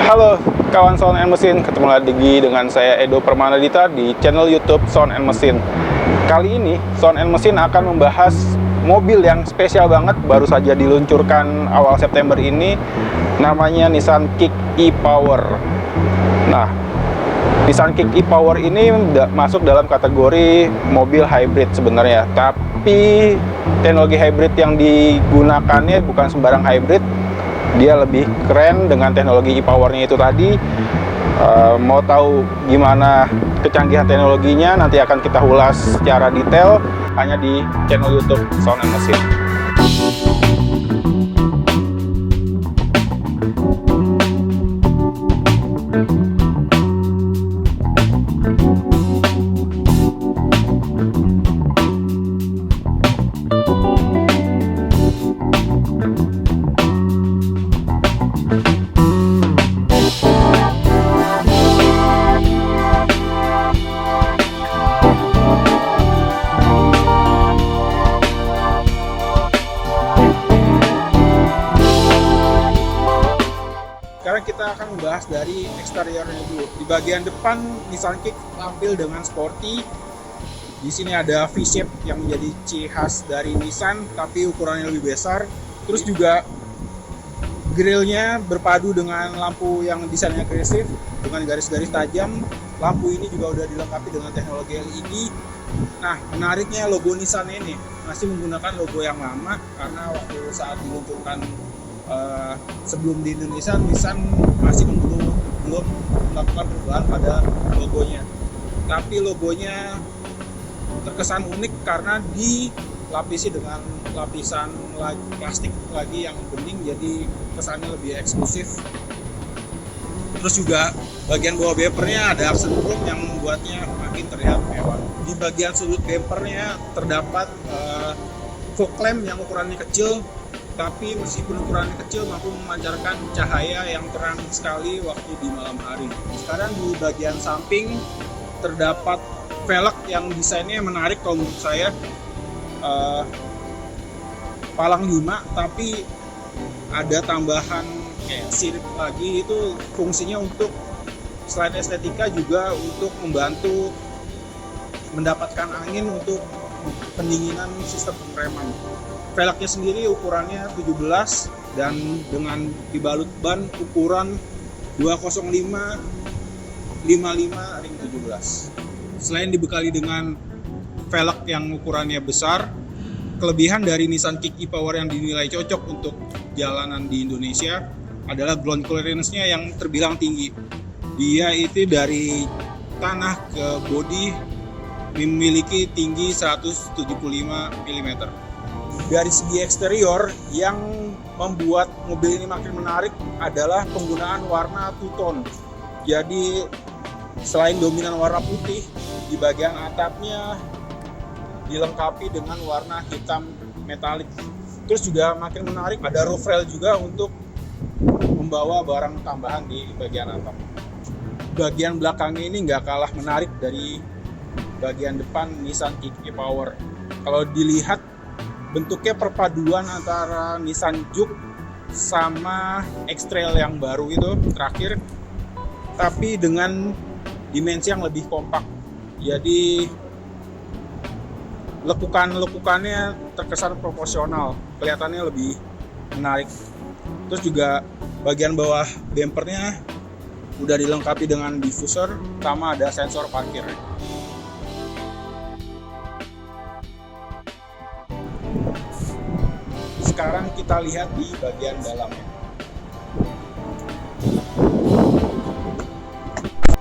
Halo kawan Sound and Mesin, ketemu lagi dengan saya Edo Permanadita di channel YouTube Sound and Mesin. Kali ini Sound and Mesin akan membahas mobil yang spesial banget, baru saja diluncurkan awal September ini, namanya Nissan Kick e-Power. Nah, Nissan Kick e-Power ini masuk dalam kategori mobil hybrid sebenarnya, tapi teknologi hybrid yang digunakannya bukan sembarang hybrid. Dia lebih keren dengan teknologi e-Power-nya itu tadi. Mau tahu gimana kecanggihan teknologinya, nanti akan kita ulas secara detail hanya di channel YouTube Sound and Mesin. Sekarang kita akan membahas dari eksteriornya dulu. Di bagian depan Nissan Kick tampil dengan sporty. Di sini ada V-shape yang menjadi ciri khas dari Nissan, tapi ukurannya lebih besar. Terus juga grillnya berpadu dengan lampu yang desainnya agresif dengan garis-garis tajam. Lampu ini juga udah dilengkapi dengan teknologi LED. Nah, menariknya logo Nissan ini masih menggunakan logo yang lama, karena waktu saat diluncurkan sebelum di Indonesia, Nissan masih belum melakukan perubahan pada logonya. Tapi logonya terkesan unik karena dilapisi dengan lapisan plastik lagi yang bening, jadi kesannya lebih eksklusif. Terus juga bagian bawah bumpernya ada aksen chrome yang membuatnya makin terlihat mewah. Di bagian sudut bumpernya terdapat fog lamp yang ukurannya kecil, tapi meskipun ukurannya kecil mampu memancarkan cahaya yang terang sekali waktu di malam hari. Sekarang di bagian samping terdapat velg yang desainnya menarik kalau menurut saya. Palang 5, tapi ada tambahan kayak sirip lagi, itu fungsinya untuk selain estetika juga untuk membantu mendapatkan angin untuk pendinginan sistem pengereman. Velgnya sendiri ukurannya 17 dan dengan dibalut ban ukuran 205 55 ring 17. Selain dibekali dengan velg yang ukurannya besar, kelebihan dari Nissan Kick e-Power yang dinilai cocok untuk jalanan di Indonesia adalah ground clearance-nya yang terbilang tinggi. Dia itu dari tanah ke bodi memiliki tinggi 175 mm. Dari segi eksterior, yang membuat mobil ini makin menarik adalah penggunaan warna two-tone. Jadi selain dominan warna putih, di bagian atapnya dilengkapi dengan warna hitam metalik. Terus juga makin menarik, ada roof rail juga untuk membawa barang tambahan di bagian atap. Bagian belakangnya ini nggak kalah menarik dari bagian depan Nissan Kick e-Power. Kalau dilihat, bentuknya perpaduan antara Nissan Juke sama X-Trail yang baru itu terakhir, tapi dengan dimensi yang lebih kompak. Jadi lekukannya terkesan proporsional, kelihatannya lebih menarik. Terus juga bagian bawah bumpernya udah dilengkapi dengan diffuser sama ada sensor parkir. Sekarang kita lihat di bagian dalamnya.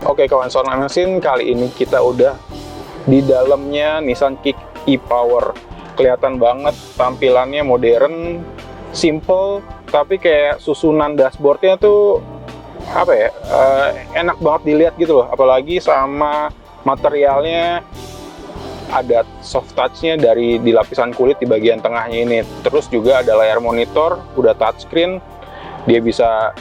Oke kawan Sound and Mesin, kali ini kita udah di dalamnya Nissan Kick e-Power. Kelihatan banget tampilannya modern, simple, tapi kayak susunan dashboardnya tuh apa ya, enak banget dilihat gitu loh. Apalagi sama materialnya, ada soft touch-nya dari di lapisan kulit di bagian tengahnya ini. Terus juga ada layar monitor, udah touchscreen, dia bisa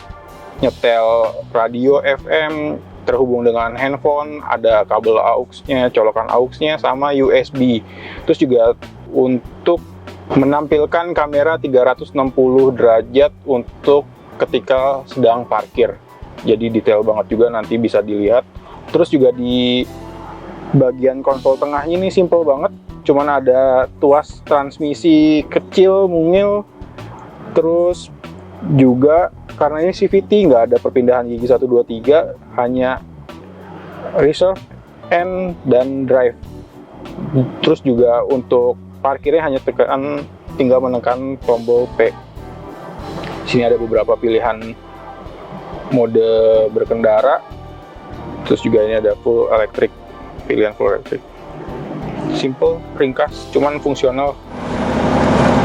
nyetel radio FM, terhubung dengan handphone, ada kabel AUX-nya, colokan AUX-nya, sama USB. Terus juga untuk menampilkan kamera 360 derajat untuk ketika sedang parkir. jadi detail banget juga, nanti bisa dilihat. Terus juga di bagian konsol tengahnya ini simple banget, cuman ada tuas transmisi kecil mungil. Terus juga karena ini CVT, nggak ada perpindahan gigi 1, 2, 3, hanya reserve, N, dan drive. Terus juga untuk parkirnya hanya tinggal menekan tombol P. Sini ada beberapa pilihan mode berkendara. Terus juga ini ada full electric, pilihan full electric. Simple, ringkas, cuman fungsional.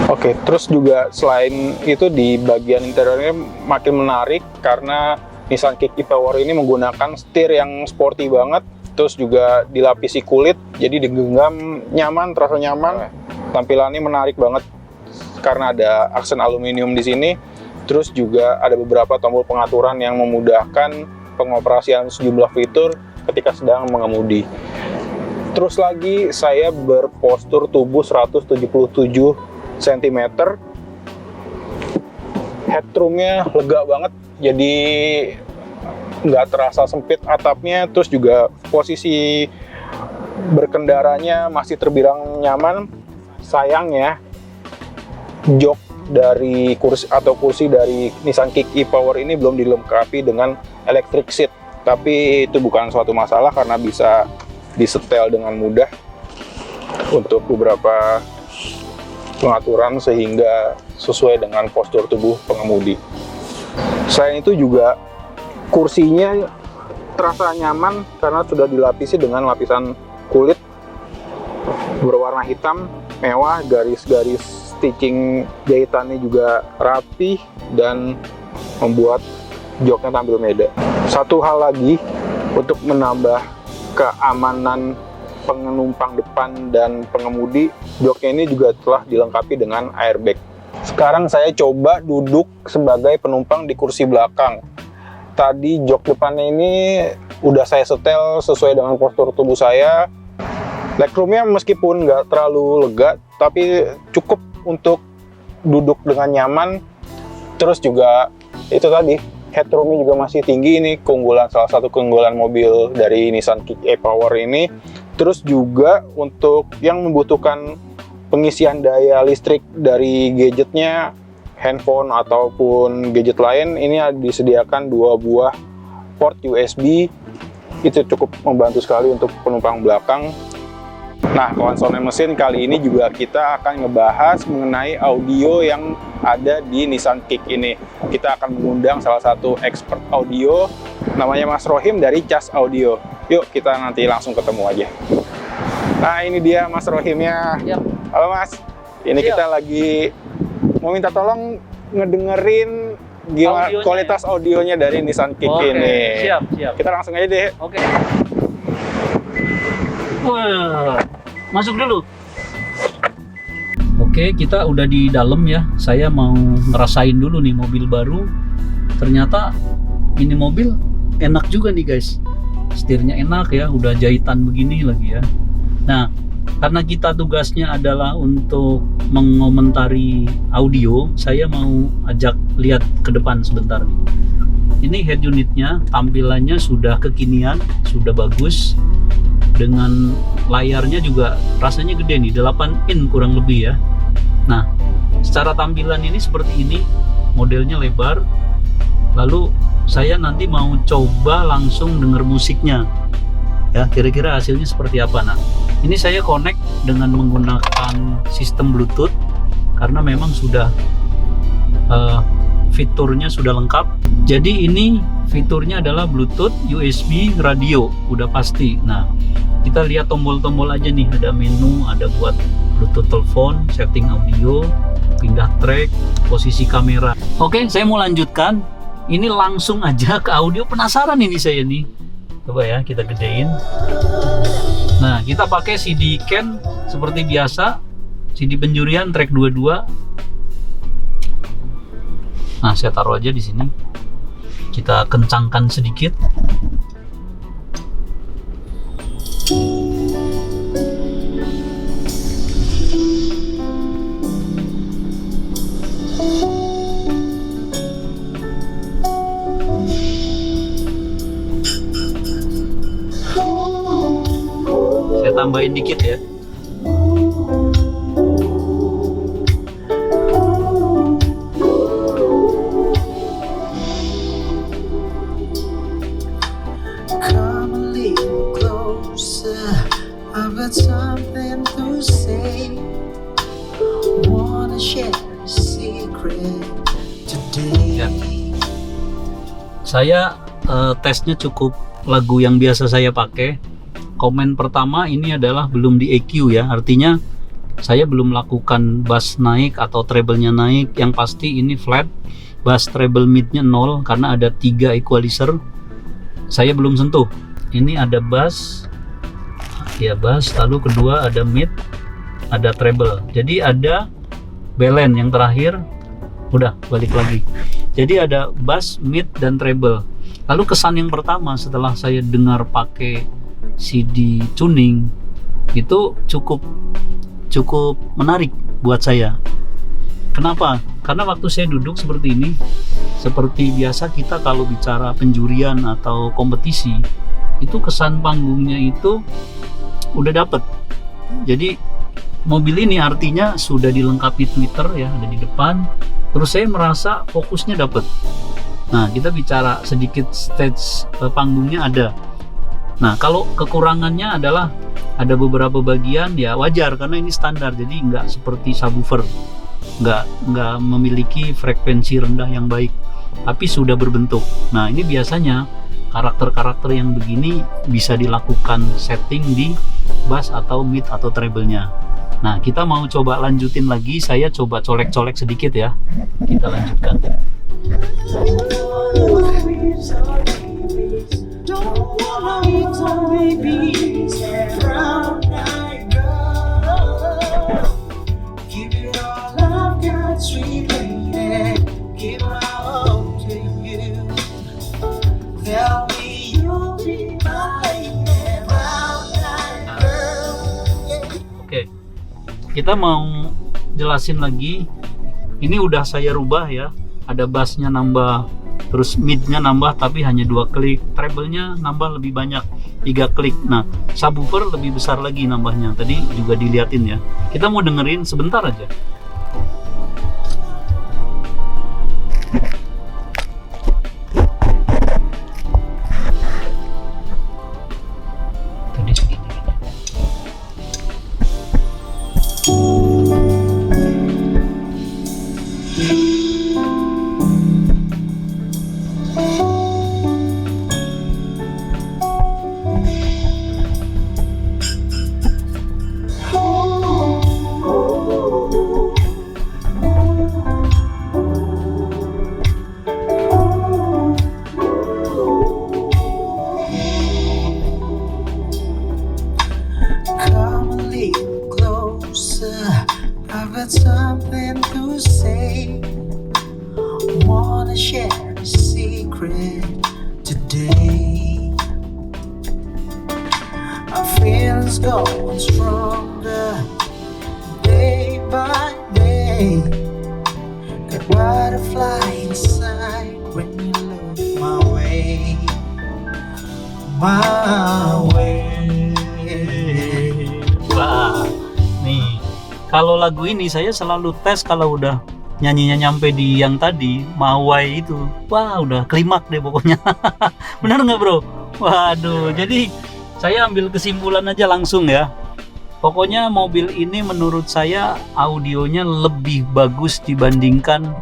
Oke, terus juga selain itu di bagian interiornya makin menarik karena Nissan Kick e-Power ini menggunakan setir yang sporty banget. Terus juga dilapisi kulit, jadi digenggam nyaman, terasa nyaman. Tampilannya menarik banget karena ada aksen aluminium di sini. Terus juga ada beberapa tombol pengaturan yang memudahkan pengoperasian sejumlah fitur ketika sedang mengemudi. Terus lagi saya berpostur tubuh 177 cm. Headroomnya lega banget, jadi nggak terasa sempit atapnya. Terus juga posisi berkendaranya masih terbilang nyaman. Sayangnya jok dari kursi dari Nissan Kick e-Power ini belum dilengkapi dengan electric seat, tapi itu bukan suatu masalah karena bisa disetel dengan mudah untuk beberapa pengaturan sehingga sesuai dengan postur tubuh pengemudi. Selain itu juga kursinya terasa nyaman karena sudah dilapisi dengan lapisan kulit berwarna hitam mewah, garis-garis stitching jahitannya juga rapi dan membuat joknya tampil beda. Satu hal lagi untuk menambah keamanan penumpang depan dan pengemudi, joknya ini juga telah dilengkapi dengan airbag. Sekarang saya coba duduk sebagai penumpang di kursi belakang. Tadi jok depannya ini udah saya setel sesuai dengan postur tubuh saya. Legroomnya meskipun nggak terlalu lega, tapi cukup untuk duduk dengan nyaman. Terus juga itu tadi, headroomnya juga masih tinggi. Ini salah satu keunggulan mobil dari Nissan Kick e-Power ini. Terus juga untuk yang membutuhkan pengisian daya listrik dari gadgetnya, handphone ataupun gadget lain, ini disediakan 2 buah port USB. Itu cukup membantu sekali untuk penumpang belakang. Nah, kawan Sound Mesin, kali ini juga kita akan ngebahas mengenai audio yang ada di Nissan Kick ini. Kita akan mengundang salah satu expert audio, namanya Mas Rohim dari Cas Audio. Yuk, kita nanti langsung ketemu aja. Nah, ini dia Mas Rohimnya. Yap. Halo Mas, ini kita lagi mau minta tolong ngedengerin gimana audionya, kualitas audionya dari Nissan Kick ini. Siap. Kita langsung aja deh. Oke. Masuk dulu. Oke, kita udah di dalam ya. Saya mau ngerasain dulu nih mobil baru. Ternyata ini mobil enak juga nih guys. Setirnya enak ya, udah jahitan begini lagi ya. Nah, karena kita tugasnya adalah untuk mengomentari audio, saya mau ajak lihat ke depan sebentar nih. Ini head unitnya, tampilannya sudah kekinian, sudah bagus. Dengan layarnya juga rasanya gede nih, 8 in kurang lebih ya. Nah, secara tampilan ini seperti ini, modelnya lebar. Lalu saya nanti mau coba langsung denger musiknya. Ya, kira-kira hasilnya seperti apa. Nah, ini saya connect dengan menggunakan sistem Bluetooth karena memang sudah fiturnya sudah lengkap. Jadi ini fiturnya adalah Bluetooth, USB, radio, udah pasti. Nah, kita lihat tombol-tombol aja nih, ada menu, ada buat Bluetooth telepon, setting audio, pindah track, posisi kamera. Oke, saya mau lanjutkan. Ini langsung aja ke audio, penasaran ini saya nih. Coba ya, kita gedein. Nah, kita pakai CD Ken seperti biasa, CD penjurian track 22. Nah, saya taruh aja di sini. Kita kencangkan sedikit. tambahin dikit ya. Come a little closer. I've got something to say. Wanna share a secret today. Ya. Saya tesnya cukup lagu yang biasa saya pakai. Komen pertama ini adalah belum di EQ ya, artinya saya belum melakukan bass naik atau treble-nya naik. Yang pasti ini flat, bass treble mid-nya 0 karena ada 3 equalizer. Saya belum sentuh. Ini ada bass, ya bass, lalu kedua ada mid, ada treble. Jadi ada balance yang terakhir, udah balik lagi. Jadi ada bass, mid, dan treble. Lalu kesan yang pertama setelah saya dengar pakai CD tuning itu cukup menarik buat saya. Kenapa? Karena waktu saya duduk seperti ini, seperti biasa kita kalau bicara penjurian atau kompetisi, itu kesan panggungnya itu udah dapet. Jadi mobil ini artinya sudah dilengkapi tweeter ya, ada di depan. Terus saya merasa fokusnya dapet. Nah, kita bicara sedikit stage panggungnya ada. Nah, kalau kekurangannya adalah ada beberapa bagian ya wajar karena ini standar, jadi nggak seperti subwoofer, nggak memiliki frekuensi rendah yang baik, tapi sudah berbentuk. Nah, ini biasanya karakter-karakter yang begini bisa dilakukan setting di bass atau mid atau treble-nya. Nah, kita mau coba lanjutin lagi. Saya coba colek-colek sedikit ya. Kita lanjutkan. Oke. Kita mau jelasin lagi. Ini udah saya rubah ya. Ada bassnya nambah, terus midnya nambah tapi hanya 2 klik, treble-nya nambah lebih banyak 3 klik. Nah, subwoofer lebih besar lagi nambahnya. Tadi juga diliatin ya. Kita mau dengerin sebentar aja. Tadi segini. Come a little closer. I've got something to say. Wanna share a secret today. My feelings going stronger day by day. Got butterfly inside when you look my way. My way. Wah, nih kalau lagu ini saya selalu tes kalau udah nyanyinya nyampe di yang tadi Mawai itu, wah udah klimak deh pokoknya. Benar nggak bro? Waduh, jadi saya ambil kesimpulan aja langsung ya. Pokoknya mobil ini menurut saya audionya lebih bagus dibandingkan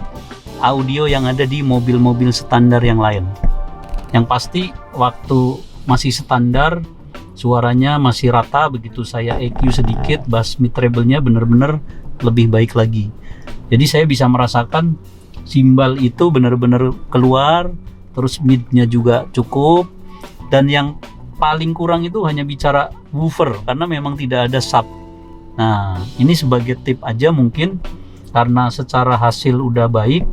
audio yang ada di mobil-mobil standar yang lain. Yang pasti waktu masih standar suaranya masih rata, begitu saya EQ sedikit, bass mid treble-nya bener-bener lebih baik lagi. Jadi saya bisa merasakan simbal itu bener-bener keluar, terus mid-nya juga cukup, dan yang paling kurang itu hanya bicara woofer karena memang tidak ada sub. Nah, ini sebagai tip aja mungkin, karena secara hasil udah baik.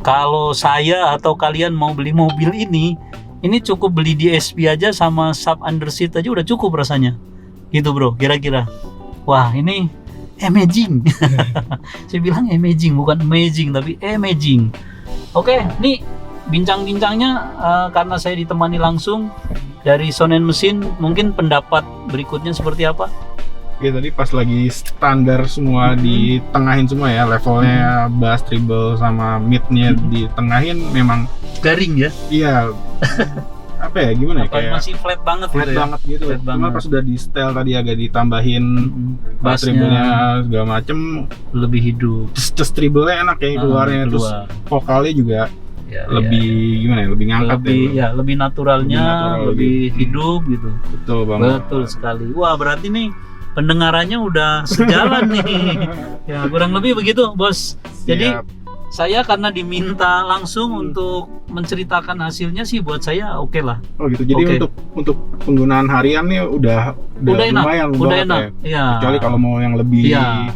Kalau saya atau kalian mau beli mobil ini cukup beli DSP aja sama sub underseat aja udah cukup rasanya. Gitu bro, kira-kira. Wah, ini amazing. Saya bilang amazing, bukan amazing tapi amazing. Oke, nih bincang-bincangnya karena saya ditemani langsung dari Sound and Machine mungkin pendapat berikutnya seperti apa? Ya tadi pas lagi standar semua ditengahin semua ya, levelnya bass, treble sama midnya ditengahin, memang Garing ya? iya apa ya gimana ya, kayak masih flat banget flat gitu ya? banget gitu. Flat Cuma banget. pas udah di setel tadi agak ditambahin Bassnya treble-nya segala macem, lebih hidup. just treble-nya enak ya keluarnya, terus keluar. vokalnya juga Ya, lebih gimana ya, lebih ngangkat lebih ya. lebih naturalnya, Lebih natural, lebih lebih- hidup gitu. Betul banget. Betul sekali. Wah, berarti nih pendengarannya udah sejalan nih. Ya, kurang lebih begitu, Bos. Jadi Siap. saya karena diminta langsung untuk menceritakan hasilnya sih, buat saya oke lah. Oh gitu. Jadi Oke. untuk penggunaan harian nih udah Enak, lumayan udah banget enak. ya. Iya. Kecuali kalau mau yang lebih Iya.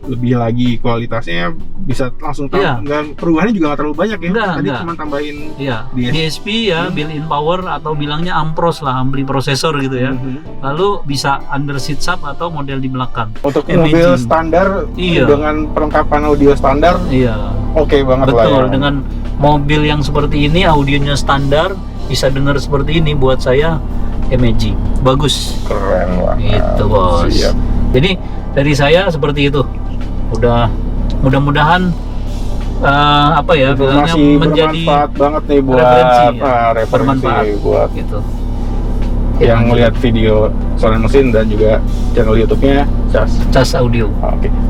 lebih lagi kualitasnya bisa langsung tahu. Iya. Nggak, perubahannya juga nggak terlalu banyak ya. Enggak, Tadi enggak. cuma tambahin Iya, DSP. DSP ya, built-in power atau bilangnya ampros lah, ampli prosesor gitu ya. Lalu bisa under seat sub atau model di belakang. Untuk Imaging. mobil standar Iya. dengan perlengkapan audio standar Iya. oke banget lah ya. Betul, dengan mobil yang seperti ini, audionya standar, bisa dengar seperti ini, buat saya amazing, bagus. Keren banget. Gitu, Bos. Siap. Jadi dari saya seperti itu. Udah mudah-mudahan apa ya, bilangnya Informasi menjadi bermanfaat banget nih buat referensi, ya. referensi Bermanfaat. buat gitu. yang melihat video Sound and Machine dan juga channel YouTube-nya Cas Audio.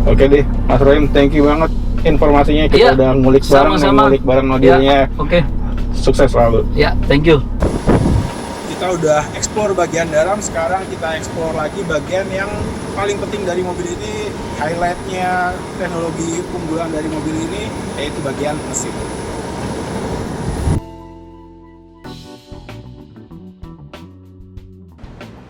Oke deh, Mas Rohim, thank you banget informasinya. Iya, Kita udah ngulik bareng, sama-sama. ngulik bareng audionya. Ya, oke. Sukses selalu. Ya, thank you. Kita udah explore bagian dalam, sekarang kita explore lagi bagian yang paling penting dari mobil ini, highlightnya teknologi unggulan dari mobil ini, yaitu bagian mesin.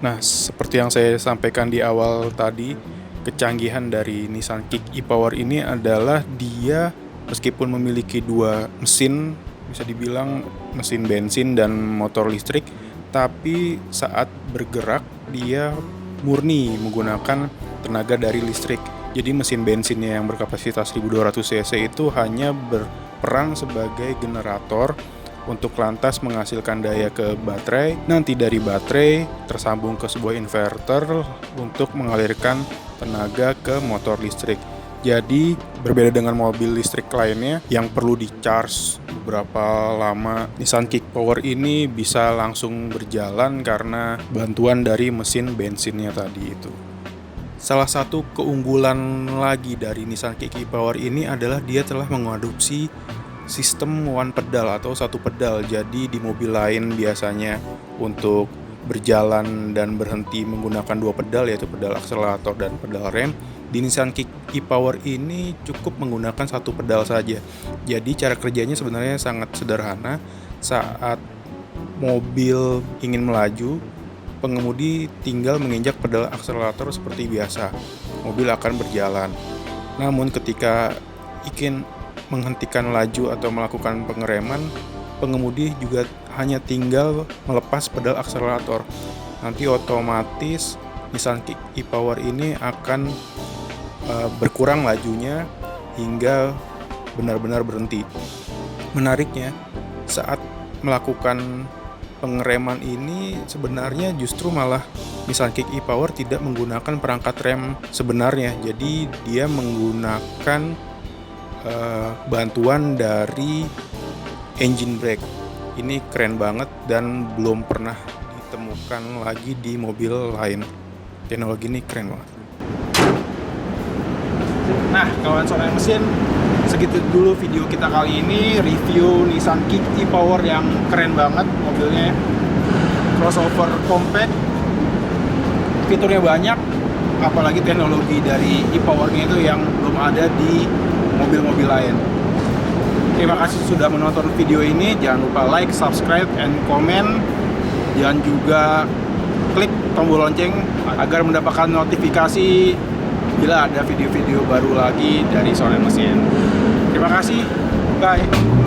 Nah, seperti yang saya sampaikan di awal tadi, kecanggihan dari Nissan Kick e-Power ini adalah dia meskipun memiliki dua mesin, bisa dibilang mesin bensin dan motor listrik, tapi saat bergerak dia murni menggunakan tenaga dari listrik. Jadi mesin bensinnya yang berkapasitas 1200 cc itu hanya berperan sebagai generator untuk lantas menghasilkan daya ke baterai, nanti dari baterai tersambung ke sebuah inverter untuk mengalirkan tenaga ke motor listrik. Jadi berbeda dengan mobil listrik lainnya yang perlu di-charge beberapa lama, Nissan Kick Power ini bisa langsung berjalan karena bantuan dari mesin bensinnya tadi itu. Salah satu keunggulan lagi dari Nissan Kick Power ini adalah dia telah mengadopsi sistem one pedal atau satu pedal. Jadi di mobil lain biasanya untuk berjalan dan berhenti menggunakan dua pedal, yaitu pedal akselerator dan pedal rem. Di Nissan Kick e-Power ini cukup menggunakan satu pedal saja. Jadi cara kerjanya sebenarnya sangat sederhana. Saat mobil ingin melaju, pengemudi tinggal menginjak pedal akselerator seperti biasa. Mobil akan berjalan. Namun ketika ingin menghentikan laju atau melakukan pengereman, pengemudi juga hanya tinggal melepas pedal akselerator. Nanti otomatis Nissan Kick e-Power ini akan berkurang lajunya hingga benar-benar berhenti. Menariknya, saat melakukan pengereman ini sebenarnya justru malah Nissan Kick e-Power tidak menggunakan perangkat rem sebenarnya. Jadi dia menggunakan bantuan dari engine brake. Ini keren banget dan belum pernah ditemukan lagi di mobil lain. Teknologi ini keren banget. Nah, kawan Sound and Machine, segitu dulu video kita kali ini, review Nissan Kick e-Power yang keren banget mobilnya. Crossover compact, fiturnya banyak, apalagi teknologi dari e-Power-nya itu yang belum ada di mobil-mobil lain. Terima kasih sudah menonton video ini. Jangan lupa like, subscribe, and comment. Dan juga klik tombol lonceng agar mendapatkan notifikasi bila ada video-video baru lagi dari Sound and Machine. Terima kasih. Bye.